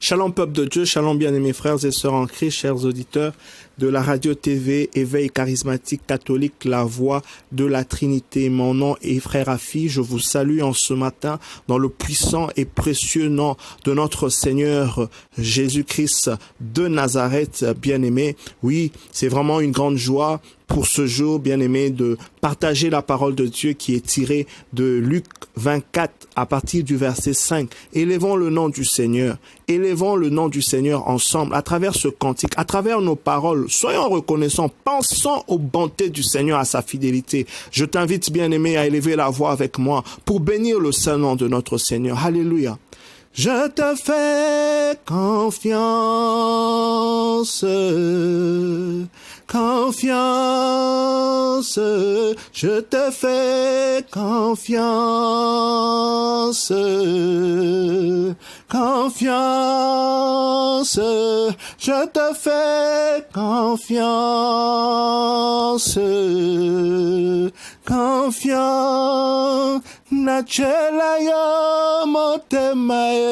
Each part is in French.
Shalom peuple de Dieu, shalom bien-aimés frères et sœurs en Christ, chers auditeurs de la radio-TV Éveil charismatique catholique, la voix de la Trinité. Mon nom est Frère Afi, je vous salue en ce matin dans le puissant et précieux nom de notre Seigneur Jésus-Christ de Nazareth, bien-aimé. Oui, c'est vraiment une grande joie pour ce jour, bien-aimé, de partager la parole de Dieu qui est tirée de Luc 24 à partir du verset 5. Élevons le nom du Seigneur. Élevons le nom du Seigneur ensemble à travers ce cantique, à travers nos paroles. Soyons reconnaissants, pensons aux bontés du Seigneur, à sa fidélité. Je t'invite, bien-aimé, à élever la voix avec moi pour bénir le saint nom de notre Seigneur. Alléluia. Je te fais confiance, confiance, je te fais confiance, confiance, je te fais confiance, confiance, nachela yo motemae,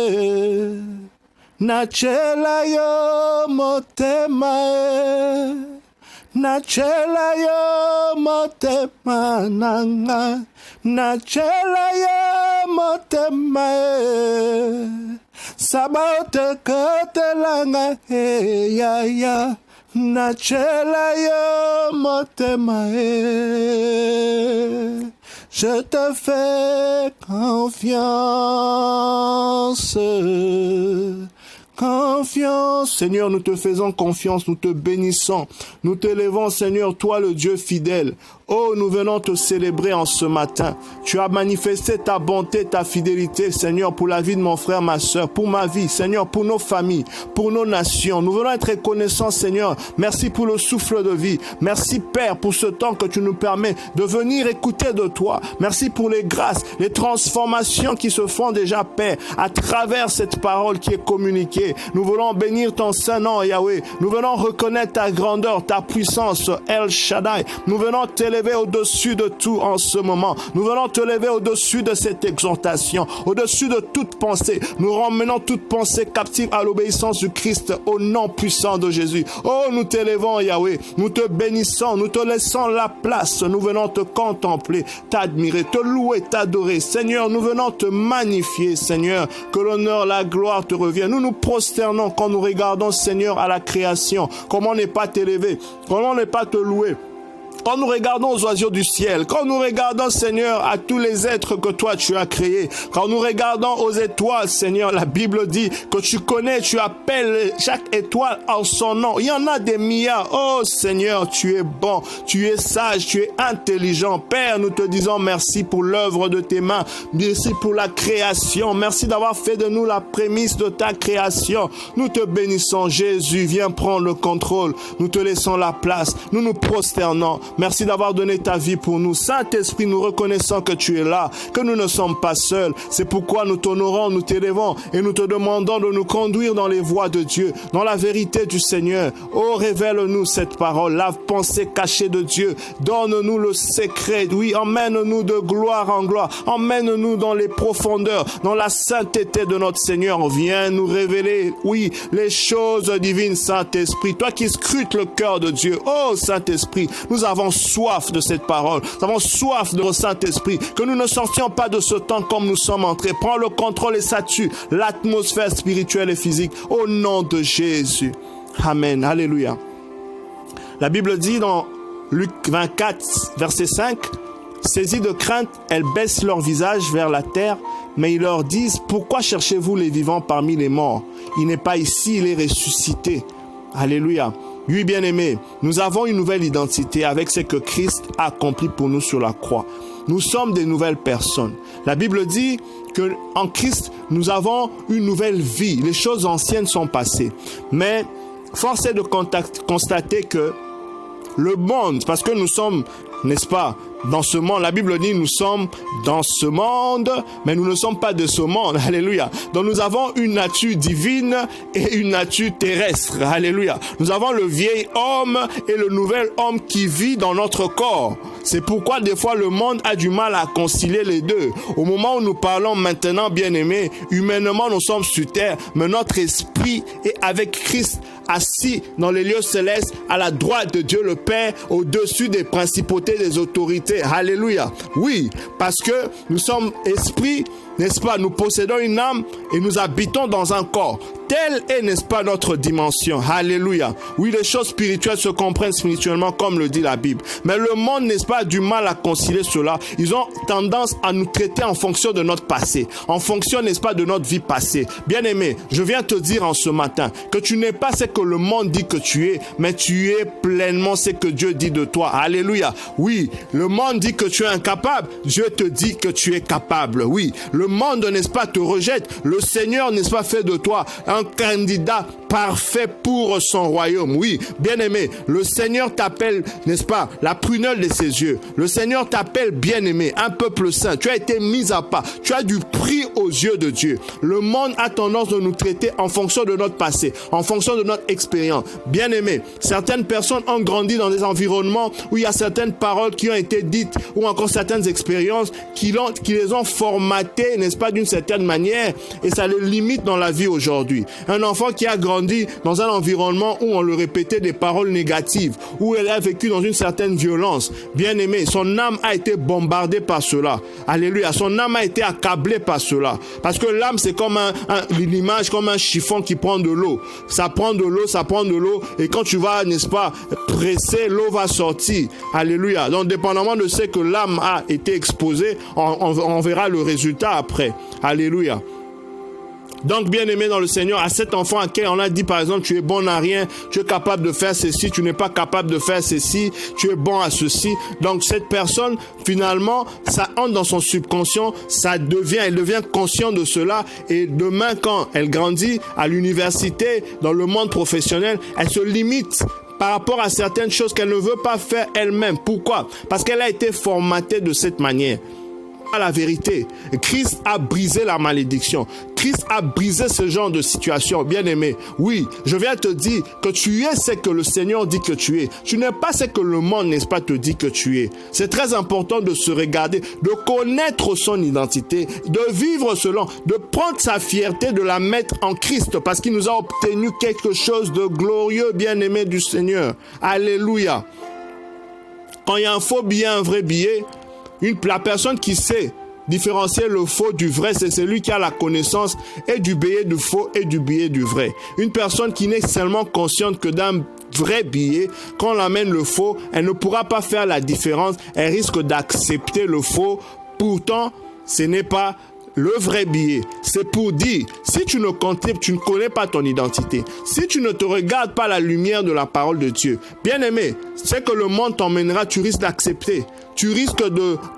nachela yo motemae, nachela yo motema nanga, nachela yo motemae, sabaote kotelanga he ya ya, nachela yo motemae. Je te fais confiance, confiance. Seigneur, nous te faisons confiance, nous te bénissons, nous t'élevons, Seigneur, toi le Dieu fidèle. Oh, nous venons te célébrer en ce matin. Tu as manifesté ta bonté, ta fidélité, Seigneur, pour la vie de mon frère, ma soeur, pour ma vie, Seigneur, pour nos familles, pour nos nations. Nous venons être reconnaissants, Seigneur. Merci pour le souffle de vie. Merci, Père, pour ce temps que tu nous permets de venir écouter de toi. Merci pour les grâces, les transformations qui se font déjà, Père, à travers cette parole qui est communiquée. Nous voulons bénir ton saint nom, Yahweh. Nous venons reconnaître ta grandeur, ta puissance, El Shaddai. Nous venons t'élever au-dessus de tout en ce moment. Nous venons te lever au-dessus de cette exhortation, au-dessus de toute pensée. Nous ramenons toute pensée captive à l'obéissance du Christ au nom puissant de Jésus. Oh, nous t'élevons, Yahweh. Nous te bénissons, nous te laissons la place. Nous venons te contempler, t'admirer, te louer, t'adorer. Seigneur, nous venons te magnifier, Seigneur. Que l'honneur, la gloire te revienne. Nous nous prosternons quand nous regardons, Seigneur, à la création. Comment ne pas t'élever? Comment ne pas te louer? Quand nous regardons aux oiseaux du ciel, quand nous regardons, Seigneur, à tous les êtres que toi tu as créés, quand nous regardons aux étoiles, Seigneur, la Bible dit que tu connais, tu appelles chaque étoile en son nom. Il y en a des milliards. Oh Seigneur, tu es bon, tu es sage, tu es intelligent. Père, nous te disons merci pour l'œuvre de tes mains. Merci pour la création. Merci d'avoir fait de nous la prémisse de ta création. Nous te bénissons. Jésus, viens prendre le contrôle. Nous te laissons la place. Nous nous prosternons. Merci d'avoir donné ta vie pour nous. Saint-Esprit, nous reconnaissons que tu es là, que nous ne sommes pas seuls. C'est pourquoi nous t'honorons, nous t'élevons et nous te demandons de nous conduire dans les voies de Dieu, dans la vérité du Seigneur. Oh, révèle-nous cette parole, la pensée cachée de Dieu. Donne-nous le secret. Oui, emmène-nous de gloire en gloire. Emmène-nous dans les profondeurs, dans la sainteté de notre Seigneur. Viens nous révéler, oui, les choses divines, Saint-Esprit. Toi qui scrutes le cœur de Dieu. Oh, Saint-Esprit, nous avons soif de cette parole. Nous avons soif de Saint-Esprit. Que nous ne sortions pas de ce temps comme nous sommes entrés. Prends le contrôle et statue l'atmosphère spirituelle et physique. Au nom de Jésus. Amen. Alléluia. La Bible dit dans Luc 24, verset 5, « Saisis de crainte, elles baissent leur visage vers la terre, mais ils leur disent, pourquoi cherchez-vous les vivants parmi les morts? Il n'est pas ici, il est ressuscité. » Alléluia. Oui, bien-aimés, nous avons une nouvelle identité avec ce que Christ a accompli pour nous sur la croix. Nous sommes des nouvelles personnes. La Bible dit que en Christ, nous avons une nouvelle vie. Les choses anciennes sont passées. Mais force est de constater que le monde, parce que nous sommes, n'est-ce pas, dans ce monde, la Bible dit nous sommes dans ce monde, mais nous ne sommes pas de ce monde, alléluia. Donc nous avons une nature divine et une nature terrestre, alléluia. Nous avons le vieil homme et le nouvel homme qui vit dans notre corps. C'est pourquoi des fois le monde a du mal à concilier les deux. Au moment où nous parlons maintenant, bien-aimés, humainement nous sommes sur terre, mais notre esprit est avec Christ, assis dans les lieux célestes, à la droite de Dieu le Père, au-dessus des principautés, des autorités. Alléluia. Oui, parce que nous sommes esprits, n'est-ce pas? Nous possédons une âme et nous habitons dans un corps. Telle est, n'est-ce pas, notre dimension. Alléluia. Oui, les choses spirituelles se comprennent spirituellement, comme le dit la Bible. Mais le monde, n'est-ce pas, a du mal à concilier cela. Ils ont tendance à nous traiter en fonction de notre passé, en fonction, n'est-ce pas, de notre vie passée. Bien-aimé, je viens te dire en ce matin que tu n'es pas ce que le monde dit que tu es, mais tu es pleinement ce que Dieu dit de toi. Alléluia. Oui, le monde dit que tu es incapable. Dieu te dit que tu es capable. Oui, le monde, n'est-ce pas, te rejette. Le Seigneur, n'est-ce pas, fait de toi un candidat parfait pour son royaume. Oui, bien-aimé, le Seigneur t'appelle, n'est-ce pas, la prunelle de ses yeux. Le Seigneur t'appelle bien-aimé, un peuple saint. Tu as été mis à part. Tu as du prix aux yeux de Dieu. Le monde a tendance de nous traiter en fonction de notre passé, en fonction de notre expérience. Bien-aimé, certaines personnes ont grandi dans des environnements où il y a certaines paroles qui ont été dites ou encore certaines expériences qui les ont formatées, n'est-ce pas, d'une certaine manière, et ça les limite dans la vie aujourd'hui. Un enfant qui a grandi dans un environnement où on lui répétait des paroles négatives, où elle a vécu dans une certaine violence, bien aimé, son âme a été bombardée par cela. Alléluia, son âme a été accablée par cela. Parce que l'âme, c'est comme l'image, comme un chiffon qui prend de l'eau. Ça prend de l'eau, et quand tu vas, n'est-ce pas, presser, l'eau va sortir. Alléluia. Donc, dépendamment de ce que l'âme a été exposée, on verra le résultat après. Alléluia. Donc, bien-aimé dans le Seigneur, à cet enfant à qui on a dit, par exemple, tu es bon à rien, tu es capable de faire ceci, tu n'es pas capable de faire ceci, tu es bon à ceci. Donc, cette personne, finalement, ça entre dans son subconscient, elle devient consciente de cela. Et demain, quand elle grandit à l'université, dans le monde professionnel, elle se limite par rapport à certaines choses qu'elle ne veut pas faire elle-même. Pourquoi? Parce qu'elle a été formatée de cette manière. À la vérité, Christ a brisé la malédiction. Christ a brisé ce genre de situation, bien-aimé. Oui, je viens te dire que tu es ce que le Seigneur dit que tu es. Tu n'es pas ce que le monde, n'est-ce pas, te dit que tu es. C'est très important de se regarder, de connaître son identité, de vivre selon, de prendre sa fierté, de la mettre en Christ, parce qu'il nous a obtenu quelque chose de glorieux, bien-aimé du Seigneur. Alléluia. Quand il y a un faux billet, un vrai billet, la personne qui sait différencier le faux du vrai, c'est celui qui a la connaissance et du billet du faux et du billet du vrai. Une personne qui n'est seulement consciente que d'un vrai billet, quand on l'amène le faux, elle ne pourra pas faire la différence, elle risque d'accepter le faux. Pourtant, ce n'est pas le vrai billet. C'est pour dire, si tu ne connais pas ton identité, si tu ne te regardes pas la lumière de la parole de Dieu, bien aimé, c'est que le monde t'emmènera, tu risques d'accepter. Tu risques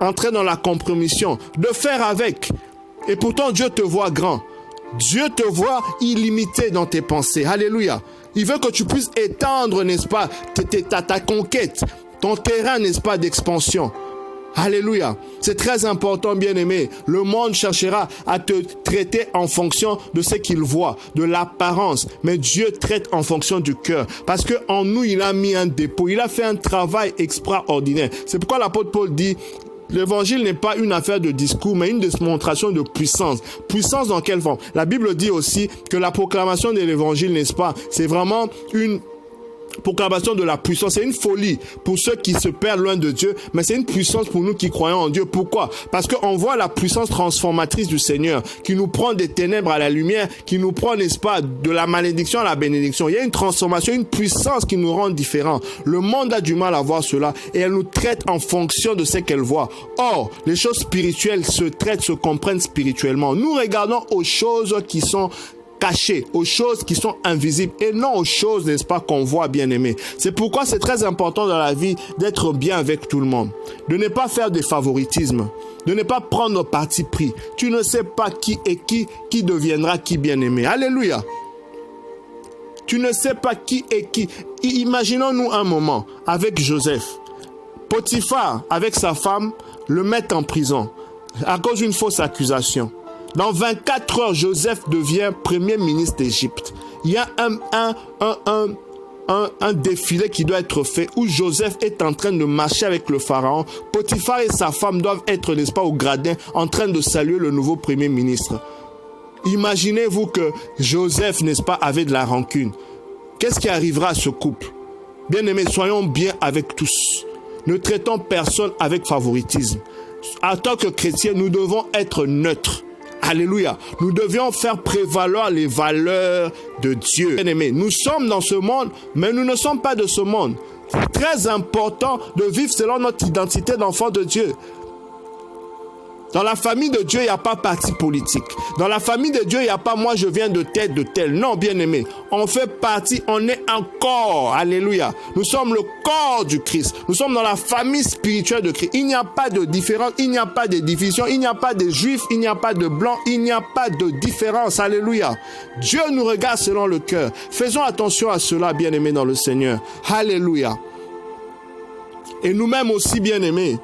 d'entrer dans la compromission, de faire avec. Et pourtant, Dieu te voit grand. Dieu te voit illimité dans tes pensées. Alléluia. Il veut que tu puisses étendre, n'est-ce pas, ta conquête, ton terrain, n'est-ce pas, d'expansion. Alléluia. C'est très important, bien-aimé. Le monde cherchera à te traiter en fonction de ce qu'il voit, de l'apparence. Mais Dieu traite en fonction du cœur. Parce que en nous, il a mis un dépôt. Il a fait un travail extraordinaire. C'est pourquoi l'apôtre Paul dit, l'évangile n'est pas une affaire de discours, mais une démonstration de puissance. Puissance dans quelle forme? La Bible dit aussi que la proclamation de l'évangile, n'est-ce pas, c'est vraiment une proclamation de la puissance. C'est une folie pour ceux qui se perdent loin de Dieu, mais c'est une puissance pour nous qui croyons en Dieu. Pourquoi? Parce qu'on voit la puissance transformatrice du Seigneur qui nous prend des ténèbres à la lumière, qui nous prend, n'est-ce pas, de la malédiction à la bénédiction. Il y a une transformation, une puissance qui nous rend différents. Le monde a du mal à voir cela et elle nous traite en fonction de ce qu'elle voit. Or, les choses spirituelles se traitent, se comprennent spirituellement. Nous regardons aux choses qui sont cachées, aux choses qui sont invisibles et non aux choses, n'est-ce pas, qu'on voit, bien aimé. C'est pourquoi c'est très important dans la vie d'être bien avec tout le monde, de ne pas faire des favoritismes, de ne pas prendre parti pris. Tu ne sais pas qui est qui deviendra qui, bien aimé. Alléluia. Tu ne sais pas qui est qui. Imaginons-nous un moment avec Joseph. Potiphar, avec sa femme, le mettent en prison à cause d'une fausse accusation. Dans 24 heures, Joseph devient premier ministre d'Égypte. Il y a un défilé qui doit être fait où Joseph est en train de marcher avec le pharaon. Potiphar et sa femme doivent être, n'est-ce pas, au gradin en train de saluer le nouveau premier ministre. Imaginez-vous que Joseph, n'est-ce pas, avait de la rancune. Qu'est-ce qui arrivera à ce couple? Bien-aimés, soyons bien avec tous. Ne traitons personne avec favoritisme. En tant que chrétiens, nous devons être neutres. Alléluia. Nous devions faire prévaloir les valeurs de Dieu. Bien-aimés, nous sommes dans ce monde, mais nous ne sommes pas de ce monde. C'est très important de vivre selon notre identité d'enfant de Dieu. Dans la famille de Dieu, il n'y a pas parti politique. Dans la famille de Dieu, il n'y a pas moi je viens de tel. Non, bien-aimé. On fait partie, on est un corps. Alléluia. Nous sommes le corps du Christ. Nous sommes dans la famille spirituelle de Christ. Il n'y a pas de différence, il n'y a pas de division, il n'y a pas de juifs, il n'y a pas de blancs, il n'y a pas de différence. Alléluia. Dieu nous regarde selon le cœur. Faisons attention à cela, bien-aimés dans le Seigneur. Alléluia. Et nous-mêmes aussi, bien-aimés,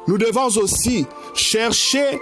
nous devons aussi chercher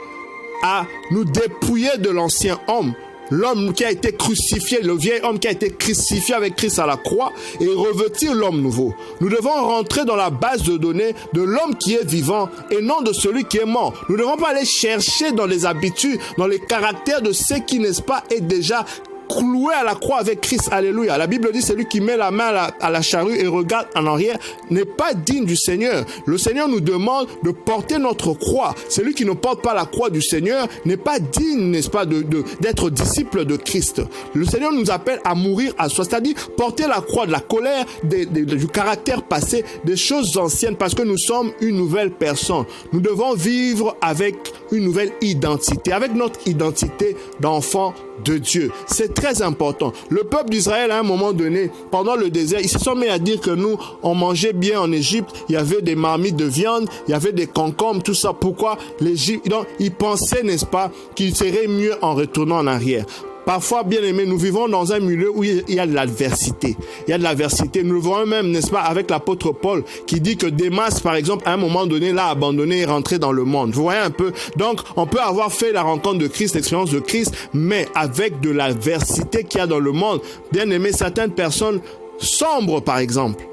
à nous dépouiller de l'ancien homme, l'homme qui a été crucifié, le vieil homme qui a été crucifié avec Christ à la croix, et revêtir l'homme nouveau. Nous devons rentrer dans la base de données de l'homme qui est vivant et non de celui qui est mort. Nous ne devons pas aller chercher dans les habitudes, dans les caractères de ceux qui, n'est-ce pas, est déjà cloué à la croix avec Christ. Alléluia. La Bible dit, celui qui met la main à la charrue et regarde en arrière n'est pas digne du Seigneur. Le Seigneur nous demande de porter notre croix. Celui qui ne porte pas la croix du Seigneur n'est pas digne, n'est-ce pas, d'être disciple de Christ. Le Seigneur nous appelle à mourir à soi, c'est-à-dire porter la croix de la colère, du caractère passé, des choses anciennes, parce que nous sommes une nouvelle personne. Nous devons vivre avec une nouvelle identité, avec notre identité d'enfant de Dieu. C'est très important. Le peuple d'Israël, à un moment donné, pendant le désert, ils se sont mis à dire que nous, on mangeait bien en Égypte, il y avait des marmites de viande, il y avait des concombres, tout ça. Pourquoi l'Égypte? Donc, ils pensaient, n'est-ce pas, qu'il serait mieux en retournant en arrière. Parfois, bien aimés, nous vivons dans un milieu où il y a de l'adversité. Il y a de l'adversité. Nous le voyons même, n'est-ce pas, avec l'apôtre Paul, qui dit que Démas, par exemple, à un moment donné, l'a abandonné et rentré dans le monde. Vous voyez un peu? Donc, on peut avoir fait la rencontre de Christ, l'expérience de Christ, mais avec de l'adversité qu'il y a dans le monde. Bien aimés, certaines personnes sombrent, par exemple.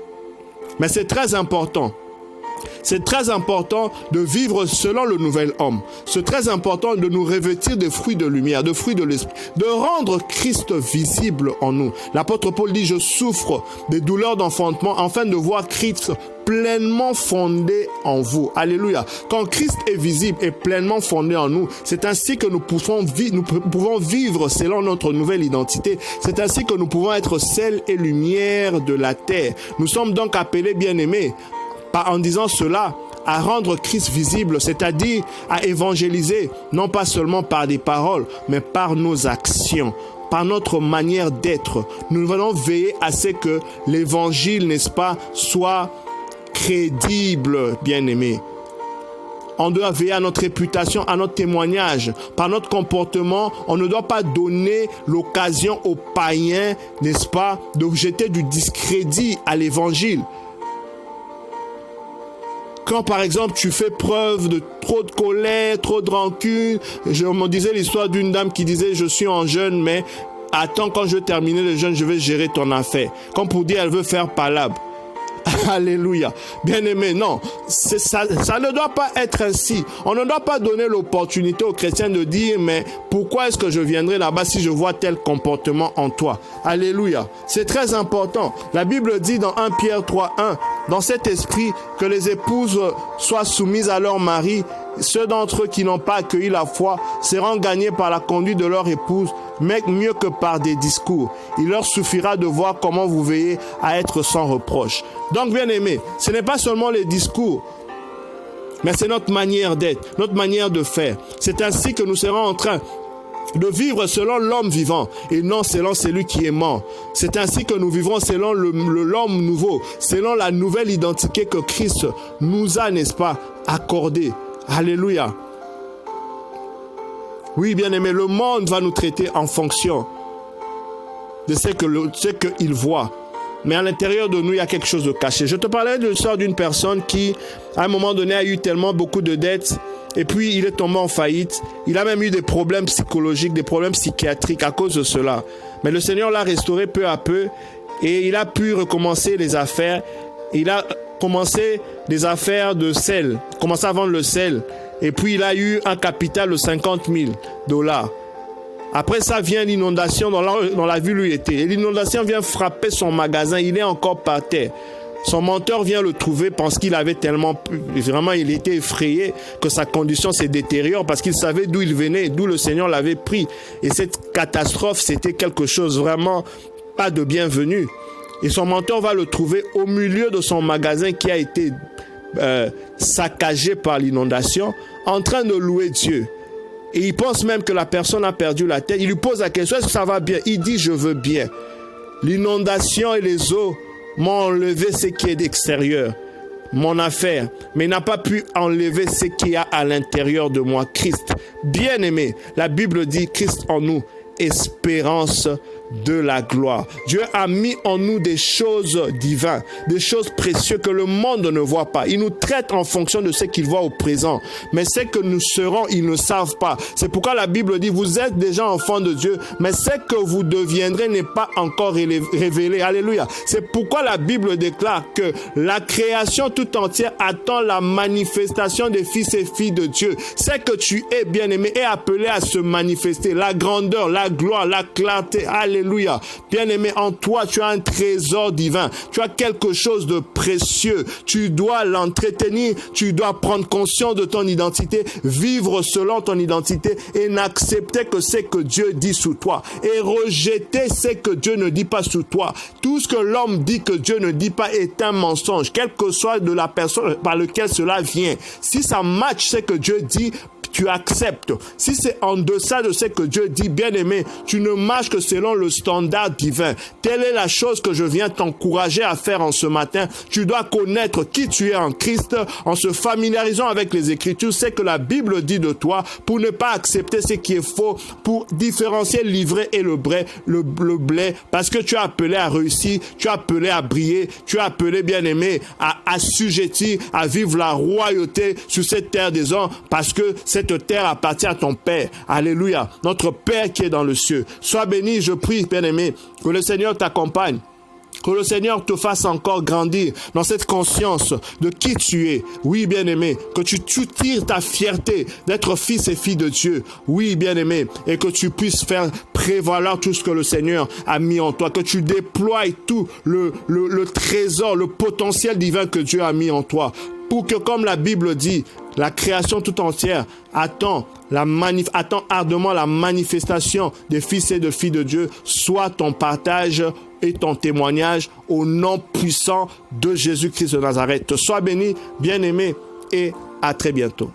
Mais c'est très important. C'est très important de vivre selon le nouvel homme. C'est très important de nous revêtir des fruits de lumière, de fruits de l'esprit, de rendre Christ visible en nous. L'apôtre Paul dit, je souffre des douleurs d'enfantement afin de voir Christ pleinement fondé en vous. Alléluia. Quand Christ est visible et pleinement fondé en nous, c'est ainsi que nous pouvons vivre selon notre nouvelle identité. C'est ainsi que nous pouvons être sel et lumière de la terre. Nous sommes donc appelés, bien-aimés, en disant cela, à rendre Christ visible, c'est-à-dire à évangéliser, non pas seulement par des paroles, mais par nos actions, par notre manière d'être. Nous venons veiller à ce que l'évangile, n'est-ce pas, soit crédible, bien-aimé. On doit veiller à notre réputation, à notre témoignage. Par notre comportement, on ne doit pas donner l'occasion aux païens, n'est-ce pas, de jeter du discrédit à l'évangile. Quand, par exemple, tu fais preuve de trop de colère, trop de rancune, je me disais l'histoire d'une dame qui disait, je suis en jeûne, mais attends, quand je vais terminer le jeûne, je vais gérer ton affaire. Comme pour dire, elle veut faire palabre. Alléluia. Bien-aimé, non, ça ne doit pas être ainsi. On ne doit pas donner l'opportunité aux chrétiens de dire, mais pourquoi est-ce que je viendrai là-bas si je vois tel comportement en toi? Alléluia. C'est très important. La Bible dit dans 1 Pierre 3:1, dans cet esprit, que les épouses soient soumises à leur mari. Ceux d'entre eux qui n'ont pas accueilli la foi seront gagnés par la conduite de leur épouse, mais mieux que par des discours. Il leur suffira de voir comment vous veillez à être sans reproche. Donc, bien aimé, ce n'est pas seulement les discours, mais c'est notre manière d'être, notre manière de faire. C'est ainsi que nous serons en train de vivre selon l'homme vivant et non selon celui qui est mort. C'est ainsi que nous vivrons selon l'homme nouveau, selon la nouvelle identité que Christ nous a, n'est-ce pas, accordée. Alléluia. Oui, bien-aimé, le monde va nous traiter en fonction de ce qu'il voit. Mais à l'intérieur de nous, il y a quelque chose de caché. Je te parlais de l'histoire d'une personne qui, à un moment donné, a eu tellement beaucoup de dettes et puis il est tombé en faillite. Il a même eu des problèmes psychologiques, des problèmes psychiatriques à cause de cela. Mais le Seigneur l'a restauré peu à peu. Et il a pu recommencer les affaires. Il a commencé des affaires de sel, commencé à vendre le sel. Et puis il a eu un capital de $50,000. Après ça vient l'inondation dans la ville où il était. Et l'inondation vient frapper son magasin. Il est encore par terre. Son mentor vient le trouver parce qu'il avait vraiment il était effrayé que sa condition se détériore parce qu'il savait d'où il venait, d'où le Seigneur l'avait pris. Et cette catastrophe, c'était quelque chose vraiment pas de bienvenu. Et son mentor va le trouver au milieu de son magasin qui a été saccagé par l'inondation, en train de louer Dieu. Et il pense même que la personne a perdu la tête. Il lui pose la question, est-ce que ça va bien? Il dit, je veux bien. L'inondation et les eaux m'ont enlevé ce qui est d'extérieur, mon affaire, mais n'a pas pu enlever ce qu'il y a à l'intérieur de moi, Christ. Bien-aimé, la Bible dit, Christ en nous, espérance de la gloire. Dieu a mis en nous des choses divines, des choses précieuses que le monde ne voit pas. Il nous traite en fonction de ce qu'il voit au présent. Mais ce que nous serons, ils ne savent pas. C'est pourquoi la Bible dit, vous êtes déjà enfants de Dieu, mais ce que vous deviendrez n'est pas encore révélé. Alléluia. C'est pourquoi la Bible déclare que la création tout entière attend la manifestation des fils et filles de Dieu. Ce que tu es, bien-aimé, est appelé à se manifester. La grandeur, la gloire, la clarté. Alléluia. Bien-aimé, en toi, tu as un trésor divin. Tu as quelque chose de précieux. Tu dois l'entretenir. Tu dois prendre conscience de ton identité, vivre selon ton identité et n'accepter que ce que Dieu dit sous toi et rejeter ce que Dieu ne dit pas sous toi. Tout ce que l'homme dit que Dieu ne dit pas est un mensonge, quelle que soit de la personne par laquelle cela vient. Si ça match ce que Dieu dit, tu acceptes. Si c'est en deçà de ce que Dieu dit, bien-aimé, tu ne marches que selon le standard divin. Telle est la chose que je viens t'encourager à faire en ce matin. Tu dois connaître qui tu es en Christ en se familiarisant avec les Écritures, c'est que la Bible dit de toi pour ne pas accepter ce qui est faux, pour différencier l'ivraie et le blé, parce que tu as appelé à réussir, tu as appelé à briller, tu as appelé, bien-aimé, à assujettir, à vivre la royauté sur cette terre des hommes, parce que cette terre appartient à ton Père. Alléluia. Notre Père qui est dans le ciel. Sois béni, je prie, bien-aimé, que le Seigneur t'accompagne. Que le Seigneur te fasse encore grandir dans cette conscience de qui tu es. Oui, bien-aimé, que tu tires ta fierté d'être fils et fille de Dieu. Oui, bien-aimé, et que tu puisses faire prévaloir tout ce que le Seigneur a mis en toi. Que tu déploies tout le trésor, le potentiel divin que Dieu a mis en toi. Pour que, comme la Bible dit, la création tout entière attend ardemment la manifestation des fils et de filles de Dieu, soit ton partage et ton témoignage au nom puissant de Jésus-Christ de Nazareth. Sois béni, bien-aimé, et à très bientôt.